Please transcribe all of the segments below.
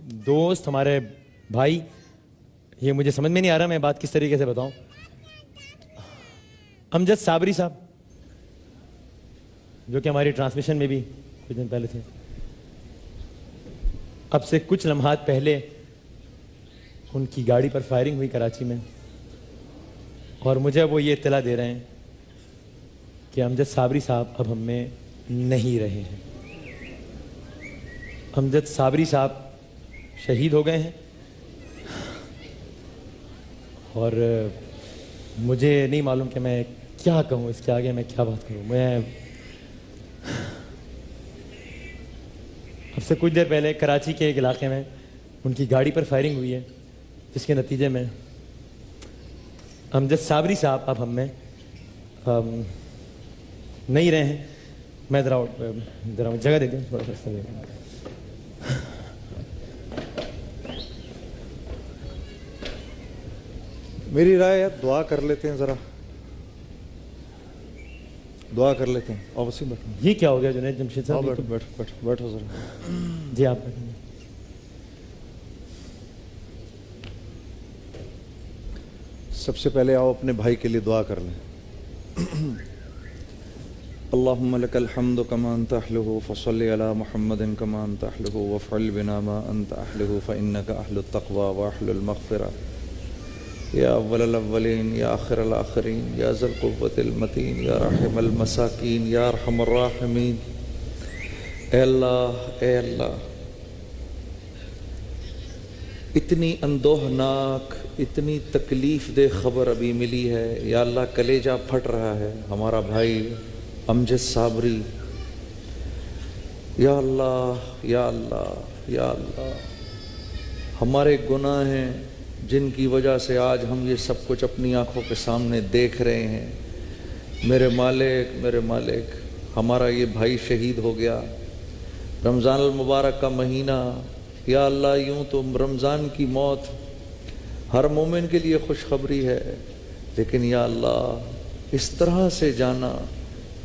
دوست، ہمارے بھائی، یہ مجھے سمجھ میں نہیں آ رہا میں بات کس طریقے سے بتاؤں. امجد صابری صاحب جو کہ ہماری ٹرانسمیشن میں بھی کچھ دن پہلے تھے، اب سے کچھ لمحات پہلے ان کی گاڑی پر فائرنگ ہوئی کراچی میں، اور مجھے وہ یہ اطلاع دے رہے ہیں کہ امجد صابری صاحب اب ہم میں نہیں رہے ہیں. امجد صابری صاحب شہید ہو گئے ہیں، اور مجھے نہیں معلوم کہ میں کیا کہوں اس کے آگے، میں کیا بات کروں. میں اب سے کچھ دیر پہلے کراچی کے ایک علاقے میں ان کی گاڑی پر فائرنگ ہوئی ہے، جس کے نتیجے میں امجد صابری صاحب اب ہم میں نہیں رہے ہیں. میں ذرا جگہ دے دیں تھوڑا سا. میری رائے ہے دعا کر لیتے ہیں، ذرا دعا کر لیتے ہیں. آپ اسی بیٹھو. یہ کیا ہو گیا جنید جمشید صاحب؟ بیٹھو بیٹھو بیٹھو بیٹھو ذرا. جی آپ بیٹھیں. سب سے پہلے آؤ اپنے بھائی کے لیے دعا کر لیں. اللہم لک الحمد کما انت اہلہ فصلی علی محمد کما انت اہلہ وافعل بنا ما انت اہلہ فانک اہل التقوی واہل المغفرہ. یا اول الاولین یا آخر الاخرین یا ذی القوۃ المتین یا رحم المساکین یا ارحم الراحمین. اے اللہ اتنی اندوہناک، اتنی تکلیف دہ خبر ابھی ملی ہے. یا اللہ کلیجہ پھٹ رہا ہے. ہمارا بھائی امجد صابری، یا اللہ یا اللہ یا اللہ، ہمارے گناہ ہیں جن کی وجہ سے آج ہم یہ سب کچھ اپنی آنکھوں کے سامنے دیکھ رہے ہیں. میرے مالک ہمارا یہ بھائی شہید ہو گیا. رمضان المبارک کا مہینہ، یا اللہ یوں تو رمضان کی موت ہر مومن کے لیے خوشخبری ہے، لیکن یا اللہ اس طرح سے جانا،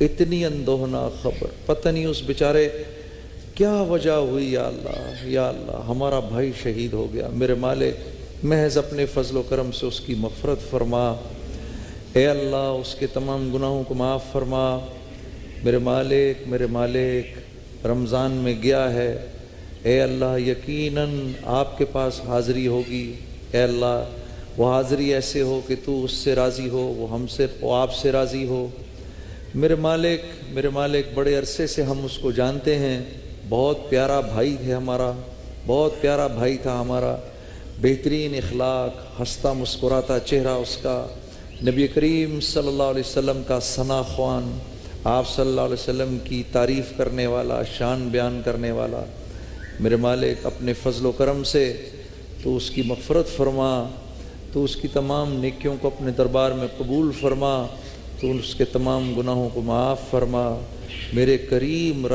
اتنی اندوہناک خبر، پتہ نہیں اس بیچارے کیا وجہ ہوئی. یا اللہ ہمارا بھائی شہید ہو گیا. میرے مالک محض اپنے فضل و کرم سے اس کی مغفرت فرما. اے اللہ اس کے تمام گناہوں کو معاف فرما. میرے مالک رمضان میں گیا ہے، اے اللہ یقیناً آپ کے پاس حاضری ہوگی. اے اللہ وہ حاضری ایسے ہو کہ تو اس سے راضی ہو، وہ آپ سے راضی ہو. میرے مالک بڑے عرصے سے ہم اس کو جانتے ہیں. بہت پیارا بھائی ہے ہمارا، بہت پیارا بھائی تھا ہمارا. بہترین اخلاق، ہنستا مسکراتا چہرہ اس کا، نبی کریم صلی اللہ علیہ وسلم کا ثنا خوان، آپ صلی اللہ علیہ وسلم کی تعریف کرنے والا، شان بیان کرنے والا. میرے مالک اپنے فضل و کرم سے تو اس کی مغفرت فرما، تو اس کی تمام نیکیوں کو اپنے دربار میں قبول فرما، تو اس کے تمام گناہوں کو معاف فرما. میرے کریم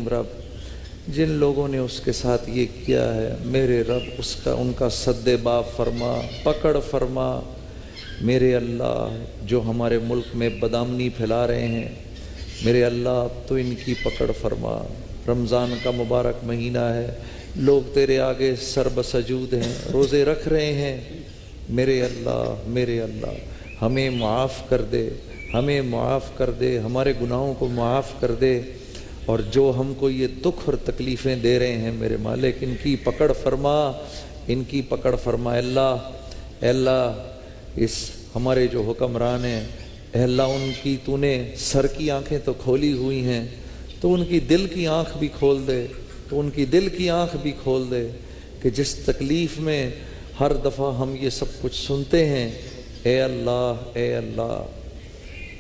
رب جن لوگوں نے اس کے ساتھ یہ کیا ہے، میرے رب ان کا سد باب فرما، پکڑ فرما. میرے اللہ جو ہمارے ملک میں بدامنی پھیلا رہے ہیں، میرے اللہ تو ان کی پکڑ فرما. رمضان کا مبارک مہینہ ہے، لوگ تیرے آگے سر بسجود ہیں، روزے رکھ رہے ہیں. میرے اللہ ہمیں معاف کر دے، ہمارے گناہوں کو معاف کر دے. اور جو ہم کو یہ دکھ اور تکلیفیں دے رہے ہیں میرے مالک، ان کی پکڑ فرما. اے اللہ اس ہمارے جو حکمران ہیں، اے اللہ ان کی تو نے سر کی آنکھیں تو کھولی ہوئی ہیں، تو ان کی دل کی آنکھ بھی کھول دے، کہ جس تکلیف میں ہر دفعہ ہم یہ سب کچھ سنتے ہیں، اے اللہ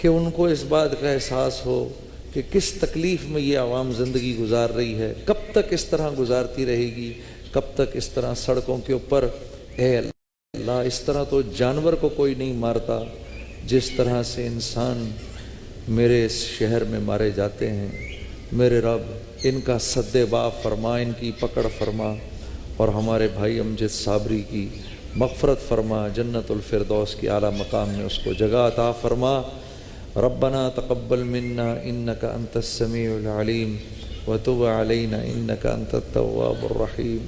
کہ ان کو اس بات کا احساس ہو کہ کس تکلیف میں یہ عوام زندگی گزار رہی ہے، کب تک اس طرح گزارتی رہے گی، کب تک اس طرح سڑکوں کے اوپر. اے اللہ اس طرح تو جانور کو کوئی نہیں مارتا جس طرح سے انسان میرے اس شہر میں مارے جاتے ہیں. میرے رب ان کا سد باب فرما، ان کی پکڑ فرما، اور ہمارے بھائی امجد صابری کی مغفرت فرما. جنت الفردوس کی اعلیٰ مقام میں اس کو جگہ عطا فرما. ربنا تقبل منا انك انت السميع العليم وتب علينا انك انت التواب الرحيم.